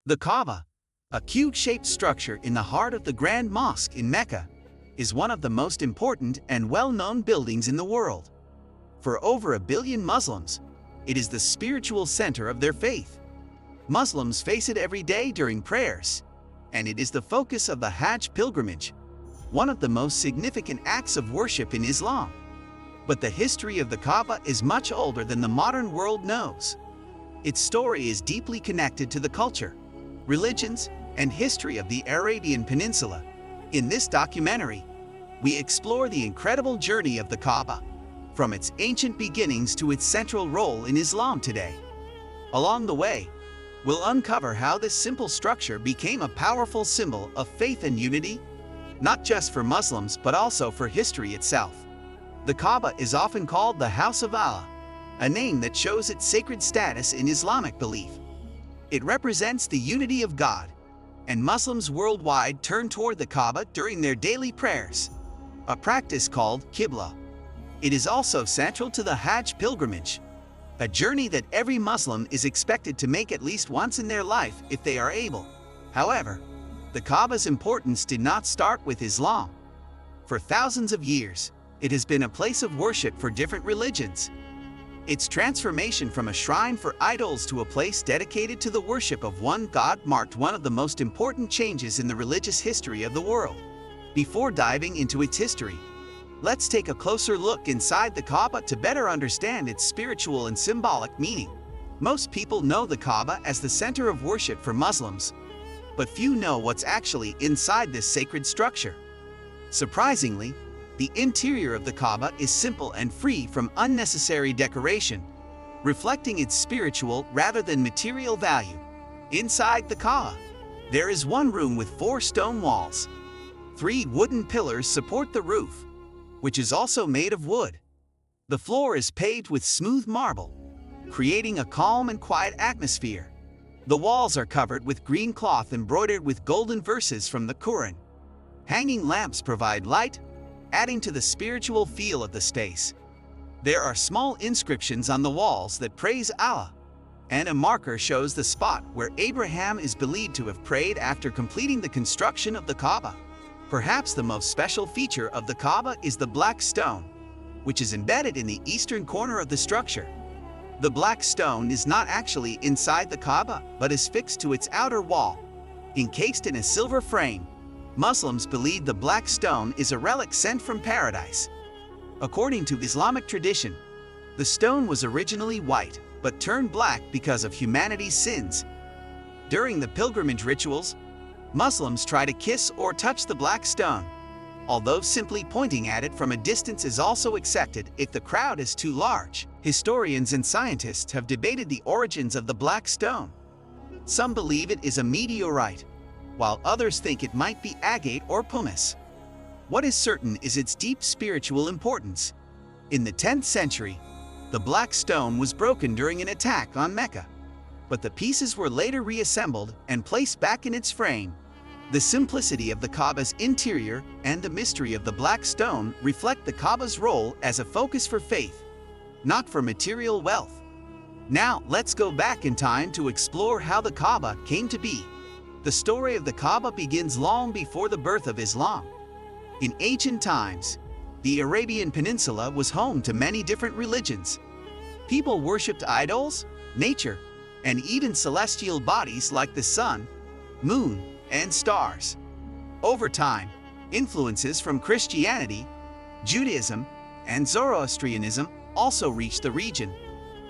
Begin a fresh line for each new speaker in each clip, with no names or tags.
The Kaaba, a cube-shaped structure in the heart of the Grand Mosque in Mecca, is one of the most important and well-known buildings in the world. For over 1 billion Muslims, it is the spiritual center of their faith. Muslims face it every day during prayers, and it is the focus of the Hajj pilgrimage, one of the most significant acts of worship in Islam. But the history of the Kaaba is much older than the modern world knows. Its story is deeply connected to the culture, religions, and history of the Arabian Peninsula. In this documentary, we explore the incredible journey of the Kaaba, from its ancient beginnings to its central role in Islam today. Along the way, we'll uncover how this simple structure became a powerful symbol of faith and unity, not just for Muslims but also for history itself. The Kaaba is often called the House of Allah, a name that shows its sacred status in Islamic belief. It represents the unity of God, and Muslims worldwide turn toward the Kaaba during their daily prayers, a practice called Qibla. It is also central to the Hajj pilgrimage, a journey that every Muslim is expected to make at least once in their life if they are able. However, the Kaaba's importance did not start with Islam. For thousands of years, it has been a place of worship for different religions. Its transformation from a shrine for idols to a place dedicated to the worship of one God marked one of the most important changes in the religious history of the world. Before diving into its history, let's take a closer look inside the Kaaba to better understand its spiritual and symbolic meaning. Most people know the Kaaba as the center of worship for Muslims, but few know what's actually inside this sacred structure. Surprisingly, the interior of the Kaaba is simple and free from unnecessary decoration, reflecting its spiritual rather than material value. Inside the Kaaba, there is one room with 4 stone walls. 3 wooden pillars support the roof, which is also made of wood. The floor is paved with smooth marble, creating a calm and quiet atmosphere. The walls are covered with green cloth embroidered with golden verses from the Quran. Hanging lamps provide light, adding to the spiritual feel of the space. There are small inscriptions on the walls that praise Allah, and a marker shows the spot where Abraham is believed to have prayed after completing the construction of the Kaaba. Perhaps the most special feature of the Kaaba is the black stone, which is embedded in the eastern corner of the structure. The black stone is not actually inside the Kaaba, but is fixed to its outer wall, encased in a silver frame. Muslims believe the black stone is a relic sent from paradise. According to Islamic tradition, the stone was originally white, but turned black because of humanity's sins. During the pilgrimage rituals, Muslims try to kiss or touch the black stone, although simply pointing at it from a distance is also accepted if the crowd is too large. Historians and scientists have debated the origins of the black stone. Some believe it is a meteorite, while others think it might be agate or pumice. What is certain is its deep spiritual importance. In the 10th century, the black stone was broken during an attack on Mecca, but the pieces were later reassembled and placed back in its frame. The simplicity of the Kaaba's interior and the mystery of the black stone reflect the Kaaba's role as a focus for faith, not for material wealth. Now, let's go back in time to explore how the Kaaba came to be. The story of the Kaaba begins long before the birth of Islam. In ancient times, the Arabian Peninsula was home to many different religions. People worshipped idols, nature, and even celestial bodies like the sun, moon, and stars. Over time, influences from Christianity, Judaism, and Zoroastrianism also reached the region,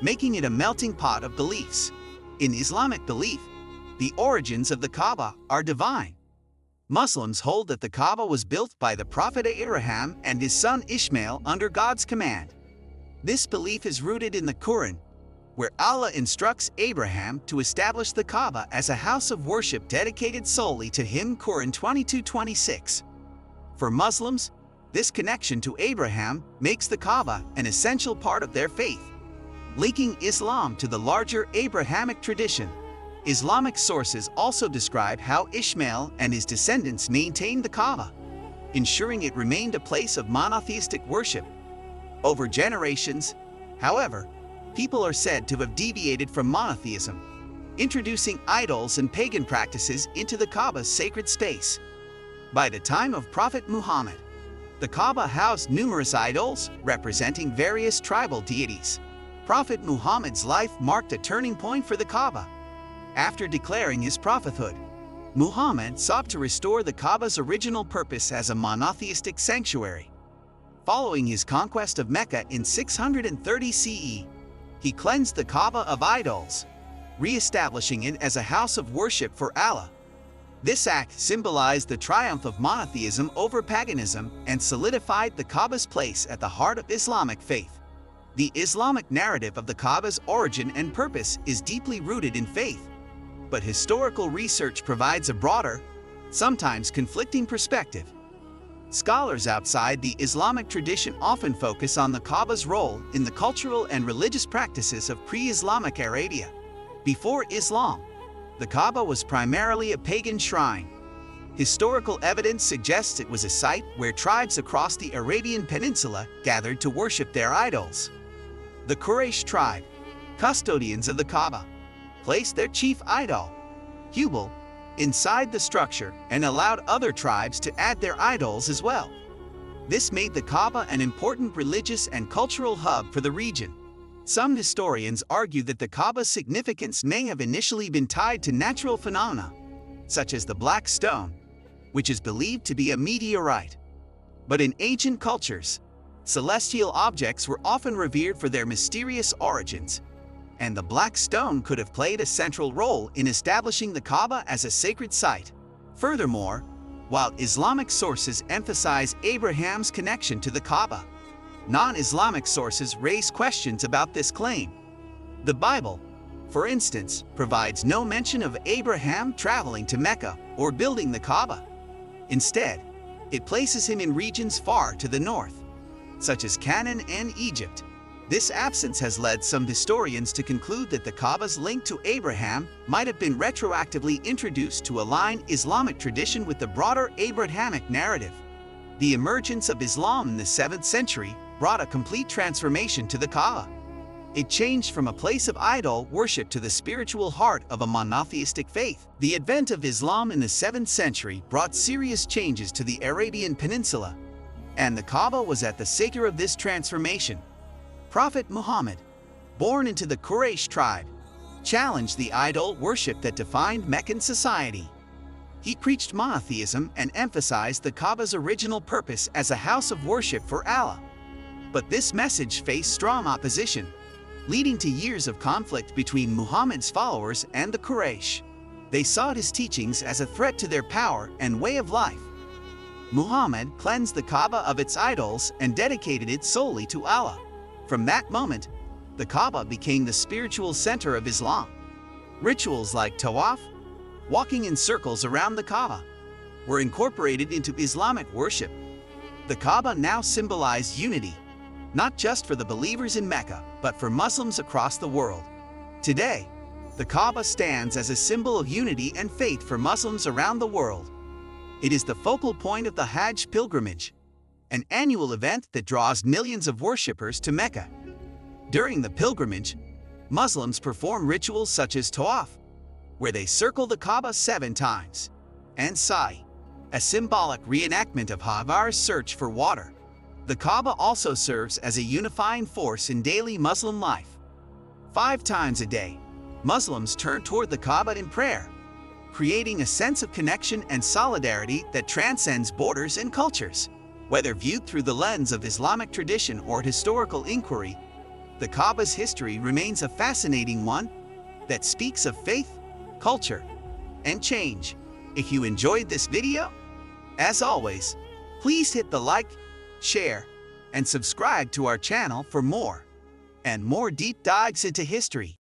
making it a melting pot of beliefs. In Islamic belief, the origins of the Kaaba are divine. Muslims hold that the Kaaba was built by the Prophet Ibrahim and his son Ishmael under God's command. This belief is rooted in the Quran, where Allah instructs Abraham to establish the Kaaba as a house of worship dedicated solely to him. Quran 22:26. For Muslims, this connection to Abraham makes the Kaaba an essential part of their faith, linking Islam to the larger Abrahamic tradition. Islamic sources also describe how Ishmael and his descendants maintained the Kaaba, ensuring it remained a place of monotheistic worship. Over generations, however, people are said to have deviated from monotheism. introducing idols and pagan practices into the Kaaba's sacred space. By the time of Prophet Muhammad, the Kaaba housed numerous idols representing various tribal deities. Prophet Muhammad's life marked a turning point for the Kaaba. After declaring his prophethood, Muhammad sought to restore the Kaaba's original purpose as a monotheistic sanctuary. Following his conquest of Mecca in 630 CE, he cleansed the Kaaba of idols, re-establishing it as a house of worship for Allah. This act symbolized the triumph of monotheism over paganism and solidified the Kaaba's place at the heart of Islamic faith. The Islamic narrative of the Kaaba's origin and purpose is deeply rooted in faith, but historical research provides a broader, sometimes conflicting perspective. Scholars outside the Islamic tradition often focus on the Kaaba's role in the cultural and religious practices of pre-Islamic Arabia. Before Islam, the Kaaba was primarily a pagan shrine. Historical evidence suggests it was a site where tribes across the Arabian Peninsula gathered to worship their idols. The Quraysh tribe, custodians of the Kaaba, placed their chief idol, Hubal, inside the structure and allowed other tribes to add their idols as well. This made the Kaaba an important religious and cultural hub for the region. Some historians argue that the Kaaba's significance may have initially been tied to natural phenomena, such as the Black Stone, which is believed to be a meteorite. But in ancient cultures, celestial objects were often revered for their mysterious origins, and the Black Stone could have played a central role in establishing the Kaaba as a sacred site. Furthermore, while Islamic sources emphasize Abraham's connection to the Kaaba, non-Islamic sources raise questions about this claim. The Bible, for instance, provides no mention of Abraham traveling to Mecca or building the Kaaba. Instead, it places him in regions far to the north, such as Canaan and Egypt. This absence has led some historians to conclude that the Kaaba's link to Abraham might have been retroactively introduced to align Islamic tradition with the broader Abrahamic narrative. The emergence of Islam in the 7th century brought a complete transformation to the Kaaba. It changed from a place of idol worship to the spiritual heart of a monotheistic faith. The advent of Islam in the 7th century brought serious changes to the Arabian Peninsula, and the Kaaba was at the center of this transformation. Prophet Muhammad, born into the Quraysh tribe, challenged the idol worship that defined Meccan society. He preached monotheism and emphasized the Kaaba's original purpose as a house of worship for Allah. But this message faced strong opposition, leading to years of conflict between Muhammad's followers and the Quraysh. They saw his teachings as a threat to their power and way of life. Muhammad cleansed the Kaaba of its idols and dedicated it solely to Allah. From that moment, the Kaaba became the spiritual center of Islam. Rituals like tawaf, walking in circles around the Kaaba, were incorporated into Islamic worship. The Kaaba now symbolized unity, not just for the believers in Mecca, but for Muslims across the world. Today, the Kaaba stands as a symbol of unity and faith for Muslims around the world. It is the focal point of the Hajj pilgrimage, an annual event that draws millions of worshippers to Mecca. During the pilgrimage, Muslims perform rituals such as tawaf, where they circle the Kaaba 7 times, and sa'i, a symbolic reenactment of Hajar's search for water. The Kaaba also serves as a unifying force in daily Muslim life. 5 times a day, Muslims turn toward the Kaaba in prayer, creating a sense of connection and solidarity that transcends borders and cultures. Whether viewed through the lens of Islamic tradition or historical inquiry, the Kaaba's history remains a fascinating one that speaks of faith, culture, and change. If you enjoyed this video, as always, please hit the like, share, and subscribe to our channel for more deep dives into history.